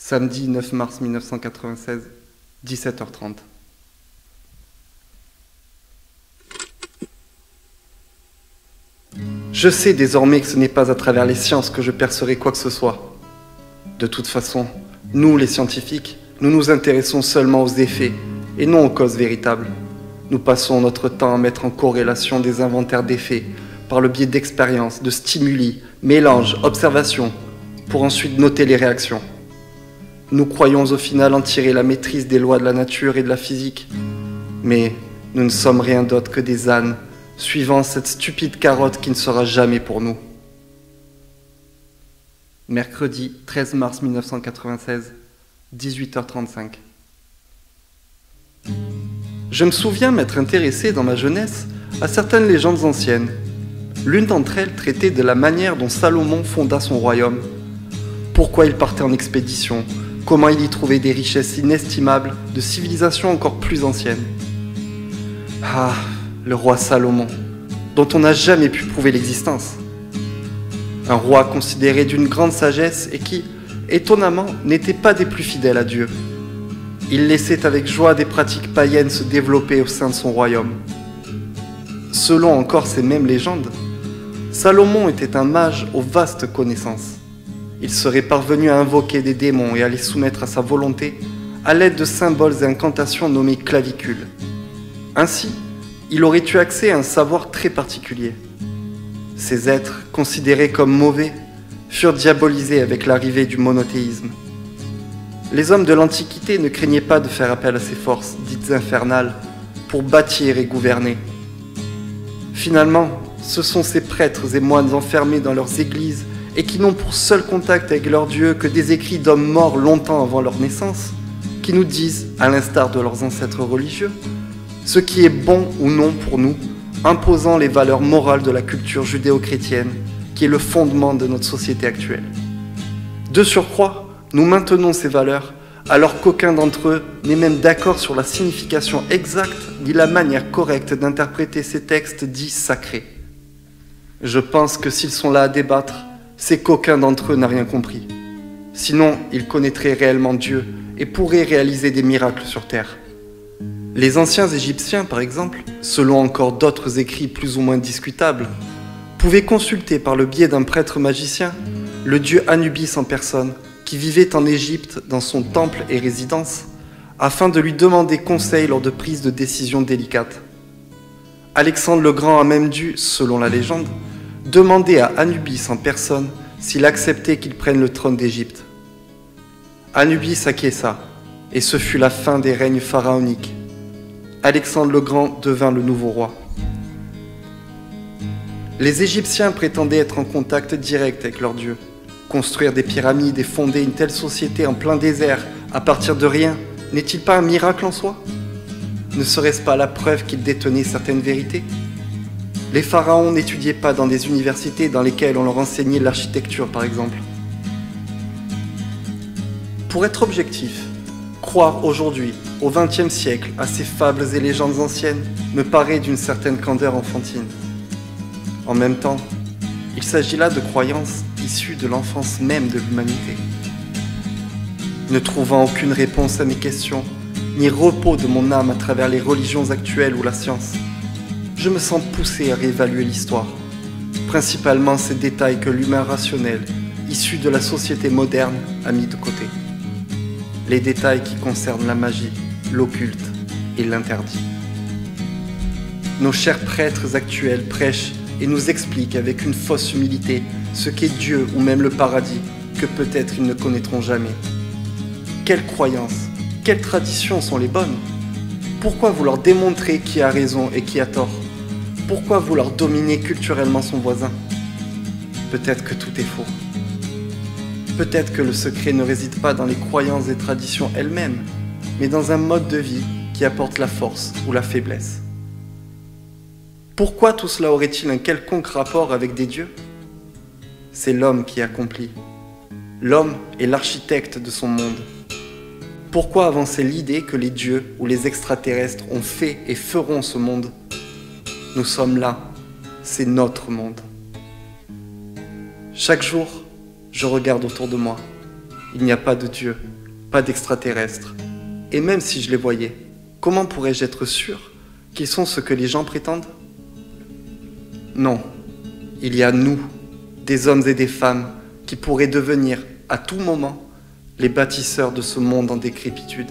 Samedi 9 mars 1996, 17h30. Je sais désormais que ce n'est pas à travers les sciences que je percerai quoi que ce soit. De toute façon, nous les scientifiques, nous nous intéressons seulement aux effets et non aux causes véritables. Nous passons notre temps à mettre en corrélation des inventaires d'effets par le biais d'expériences, de stimuli, mélanges, observations, pour ensuite noter les réactions. Nous croyons au final en tirer la maîtrise des lois de la nature et de la physique. Mais nous ne sommes rien d'autre que des ânes, suivant cette stupide carotte qui ne sera jamais pour nous. Mercredi 13 mars 1996, 18h35. Je me souviens m'être intéressé dans ma jeunesse à certaines légendes anciennes. L'une d'entre elles traitait de la manière dont Salomon fonda son royaume. Pourquoi il partait en expédition, comment il y trouvait des richesses inestimables de civilisations encore plus anciennes. Ah, le roi Salomon, dont on n'a jamais pu prouver l'existence. Un roi considéré d'une grande sagesse et qui, étonnamment, n'était pas des plus fidèles à Dieu. Il laissait avec joie des pratiques païennes se développer au sein de son royaume. Selon encore ces mêmes légendes, Salomon était un mage aux vastes connaissances. Il serait parvenu à invoquer des démons et à les soumettre à sa volonté à l'aide de symboles et incantations nommés clavicules. Ainsi, il aurait eu accès à un savoir très particulier. Ces êtres, considérés comme mauvais, furent diabolisés avec l'arrivée du monothéisme. Les hommes de l'Antiquité ne craignaient pas de faire appel à ces forces, dites infernales, pour bâtir et gouverner. Finalement, ce sont ces prêtres et moines enfermés dans leurs églises et qui n'ont pour seul contact avec leur Dieu que des écrits d'hommes morts longtemps avant leur naissance, qui nous disent, à l'instar de leurs ancêtres religieux, ce qui est bon ou non pour nous, imposant les valeurs morales de la culture judéo-chrétienne, qui est le fondement de notre société actuelle. De surcroît, nous maintenons ces valeurs, alors qu'aucun d'entre eux n'est même d'accord sur la signification exacte ni la manière correcte d'interpréter ces textes dits sacrés. Je pense que s'ils sont là à débattre, c'est qu'aucun d'entre eux n'a rien compris. Sinon, ils connaîtraient réellement Dieu et pourraient réaliser des miracles sur terre. Les anciens Égyptiens, par exemple, selon encore d'autres écrits plus ou moins discutables, pouvaient consulter par le biais d'un prêtre magicien le dieu Anubis en personne, qui vivait en Égypte dans son temple et résidence, afin de lui demander conseil lors de prises de décisions délicates. Alexandre le Grand a même dû, selon la légende, demander à Anubis en personne s'il acceptait qu'il prenne le trône d'Égypte. Anubis acquiesça, et ce fut la fin des règnes pharaoniques. Alexandre le Grand devint le nouveau roi. Les Égyptiens prétendaient être en contact direct avec leur dieu. Construire des pyramides et fonder une telle société en plein désert à partir de rien, n'est-il pas un miracle en soi? Ne serait-ce pas la preuve qu'ils détenaient certaines vérités? Les pharaons n'étudiaient pas dans des universités dans lesquelles on leur enseignait l'architecture, par exemple. Pour être objectif, croire aujourd'hui, au XXe siècle, à ces fables et légendes anciennes me paraît d'une certaine candeur enfantine. En même temps, il s'agit là de croyances issues de l'enfance même de l'humanité. Ne trouvant aucune réponse à mes questions, ni repos de mon âme à travers les religions actuelles ou la science, je me sens poussé à réévaluer l'histoire, principalement ces détails que l'humain rationnel, issu de la société moderne, a mis de côté. Les détails qui concernent la magie, l'occulte et l'interdit. Nos chers prêtres actuels prêchent et nous expliquent avec une fausse humilité ce qu'est Dieu ou même le paradis, que peut-être ils ne connaîtront jamais. Quelles croyances, quelles traditions sont les bonnes? Pourquoi vouloir démontrer qui a raison et qui a tort? Pourquoi vouloir dominer culturellement son voisin? Peut-être que tout est faux. Peut-être que le secret ne réside pas dans les croyances et traditions elles-mêmes, mais dans un mode de vie qui apporte la force ou la faiblesse. Pourquoi tout cela aurait-il un quelconque rapport avec des dieux? C'est l'homme qui accomplit. L'homme est l'architecte de son monde. Pourquoi avancer l'idée que les dieux ou les extraterrestres ont fait et feront ce monde? Nous sommes là, c'est notre monde. Chaque jour, je regarde autour de moi. il n'y a pas de Dieu, pas d'extraterrestres. Et même si je les voyais, comment pourrais-je être sûr qu'ils sont ce que les gens prétendent? Non, il y a nous, des hommes et des femmes, qui pourraient devenir, à tout moment, les bâtisseurs de ce monde en décrépitude.